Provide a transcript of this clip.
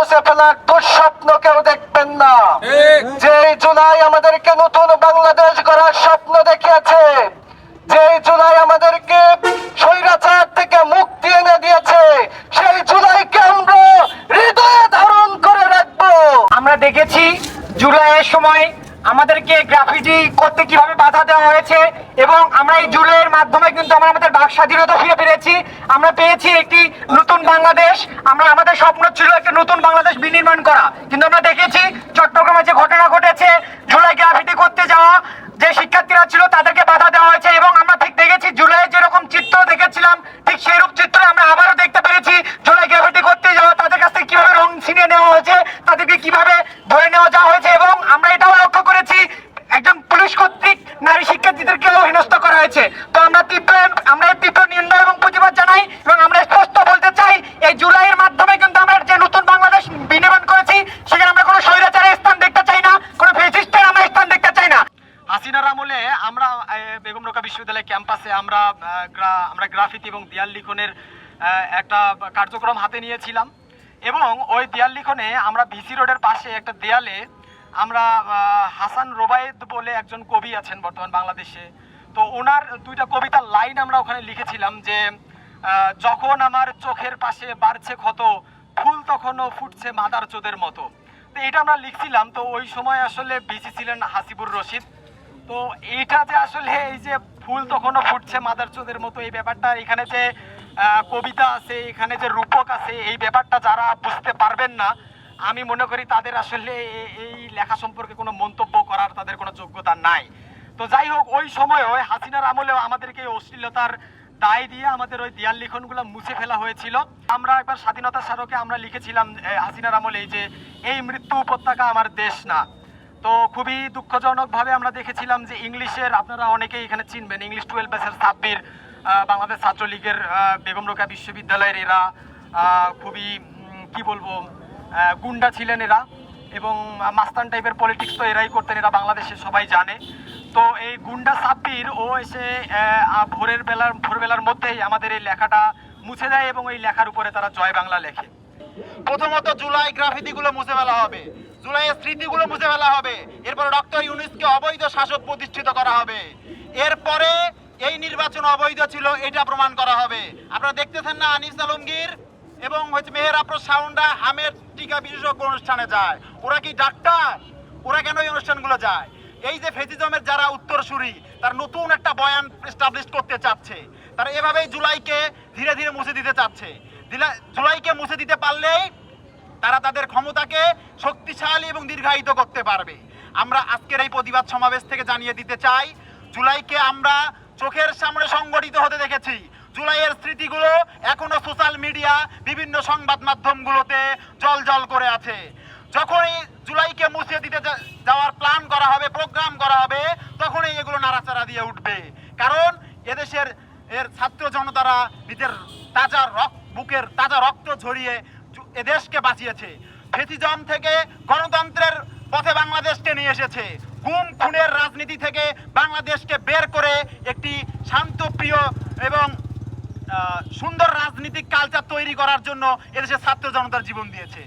মুছে ফেলার দুঃস্বপ্ন কেউ দেখবেন না। যে জুলাই আমাদেরকে নতুন বাংলাদেশ গড়ার স্বপ্ন দেখিয়েছে, যে জুলাই আমাদেরকে স্বৈরাচার থেকে মুক্তি এনে দিয়েছে, সেই জুলাইকে আমরা হৃদয়ে ধারণ করে রাখবো। আমরা দেখেছি জুলাইয়ের সময় আমাদেরকে গ্রাফিটি করতে কিভাবে বাধা দেওয়া হয়েছে, এবং আমরা এই জুলাইয়ের মাধ্যমে কিন্তু আমরা আমাদের বাক স্বাধীনতা ফিরে পেয়েছি। আমরা পেয়েছি একটি নতুন বাংলাদেশ। আমাদের স্বপ্ন ছিল একটা নতুন বাংলাদেশ বিনির্মাণ করা, কিন্তু আমরা দেখেছি চট্টগ্রামে যে ঘটনা ঘটেছে, জুলাই গ্রাফিটি করতে যাওয়া যে শিক্ষার্থীরা ছিল তাদেরকে বাধা দেওয়া হয়েছে, এবং আমরা ঠিক দেখেছি জুলাইয়ে যেরকম চিত্র দেখেছিলাম ঠিক সেইরূপ চিত্র আমরা আবারও দেখতে পেরেছি। জুলাই গ্রাফিটি করতে যাওয়া তাদের কাছ থেকে কিভাবে রং ছিনিয়ে নেওয়া হয়েছে, তাদেরকে কিভাবে ধরে নেওয়া যাওয়া হয়েছে, এবং আমরা এটাও লক্ষ্য করেছি একজন পুলিশ কর্তৃক নারী শিক্ষার্থীদেরকেও হেনস্থা করা হয়েছে। তো আমরা তীব্র নিন্দা এবং প্রতিবাদ জানাই, এবং আমরা স্পষ্ট বলতে চাই এই জুলাইয়ের মাধ্যমে কিন্তু আমরা যে নতুন বাংলাদেশ বিনির্মাণ করেছি সেখানে আমরা কোনো স্বৈরাচারের স্থান দেখতে চাই না, কোনো ফ্যাসিস্টের আমরা স্থান দেখতে চাই না। হাসিনার আমলে আমরা বেগম রোকেয়া বিশ্ববিদ্যালয় ক্যাম্পাসে আমরা গ্রাফিতি এবং দেয়াল লিখনের একটা কার্যক্রম হাতে নিয়েছিলাম, এবং ওই দেয়াল লিখনে আমরা ভিসি রোডের পাশে একটা দেয়ালে আমরা হাসান রোবায়েদ বলে একজন কবি আছেন বর্তমান বাংলাদেশে, তো ওনার দুইটা কবিতার লাইন আমরা ওখানে লিখেছিলাম যে যখন আমার চোখের পাশে বাড়ছে ক্ষত, ফুল তখনও ফুটছে মাদার চোদের মতো। তো এটা আমরা লিখছিলাম। তো ওই সময় আসলে ভিসি ছিলেন হাসিবুর রশিদ। তো এইটা যে আসলে এই যে ফুল তখনও ফুটছে মাদার চোদের মতো, এই ব্যাপারটা এখানে যে কবিতা আছে, এখানে যে রূপক আছে, এই ব্যাপারটা যারা বুঝতে পারবেন না, আমি মনে করি তাদের আসলে এই লেখা সম্পর্কে কোনো মন্তব্য করার তাদের কোনো যোগ্যতা নাই। তো যাই হোক, ওই সময় ওই হাসিনার আমলেও আমাদেরকে অশ্লীলতার দায় দিয়ে আমাদের ওই দেয়াল লিখনগুলো মুছে ফেলা হয়েছিল। আমরা একবার স্বাধীনতা স্মারকে আমরা লিখেছিলাম হাসিনার আমলে যে এই মৃত্যু উপত্যকা আমার দেশ না। তো খুবই দুঃখজনকভাবে আমরা দেখেছিলাম যে ইংলিশের, আপনারা অনেকেই এখানে চিনবেন, ইংলিশ 12 ব্যাচের সাব্বির, বাংলাদেশ ছাত্রলীগের বেগম রোকেয়া বিশ্ববিদ্যালয়ের এরা খুবই কি বলবো গুন্ডা ছিলেন এরা, এবং মাস্তান টাইপের পলিটিক্স তো এরাই করতেন, এরা বাংলাদেশে সবাই জানে। তো এই গুন্ডা সাব্বির ও এসে ভোরবেলার মধ্যেই আমাদের এই লেখাটা মুছে দেয়, এবং এই লেখার উপরে তারা জয় বাংলা লেখে। প্রথমত জুলাই গ্রাফিতিগুলো মুছে ফেলা হবে, জুলাইয়ের স্মৃতিগুলো মুছে ফেলা হবে, এরপর ডক্টর ইউনূসকে অবৈধ শাসক প্রতিষ্ঠিত করা হবে, এরপরে এই নির্বাচন অবৈধ ছিল এটা প্রমাণ করা হবে। আপনারা দেখতেছেন না আনিস আলমগীর এবং মেহের আফরোজ শাওনরা হামের টিকা বিশেষজ্ঞ অনুষ্ঠানে যায়। ওরা কি ডাক্তার? ওরা কেন এই অনুষ্ঠানগুলো যায়? এই যে ফেসিজমের যারা উত্তরসূরি, তার নতুন একটা বয়ান এস্টাবলিশ করতে চাচ্ছে, তারা এভাবেই জুলাইকে ধীরে ধীরে মুছে দিতে চাচ্ছে। জুলাইকে মুছে দিতে পারলেই তারা তাদের ক্ষমতাকে শক্তিশালী এবং দীর্ঘায়িত করতে পারবে। আমরা আজকের এই প্রতিবাদ সমাবেশ থেকে জানিয়ে দিতে চাই, জুলাইকে আমরা চোখের সামনে সংগঠিত হতে দেখেছি। জুলাইয়ের স্মৃতিগুলো এখনো সোশ্যাল মিডিয়া, বিভিন্ন সংবাদ মাধ্যমগুলোতে জল করে আছে। যখনই জুলাইকে মুছে দিতে যাওয়ার প্ল্যান করা হবে, প্রোগ্রাম করা হবে, তখনই এগুলো নাড়াচাড়া দিয়ে উঠবে। কারণ এদেশের ছাত্র জনতারা নিজের বুকের তাজা রক্ত ঝরিয়ে এদেশকে বাঁচিয়েছে, ফ্যাসিজম থেকে গণতন্ত্রের পথে বাংলাদেশকে নিয়ে এসেছে, গুম খুনের রাজনীতি থেকে বাংলাদেশকে বের করে একটি শান্তপ্রিয় এবং সুন্দর রাজনীতিক কালচার তৈরি করার জন্য এদেশের ছাত্র জনতার জীবন দিয়েছে।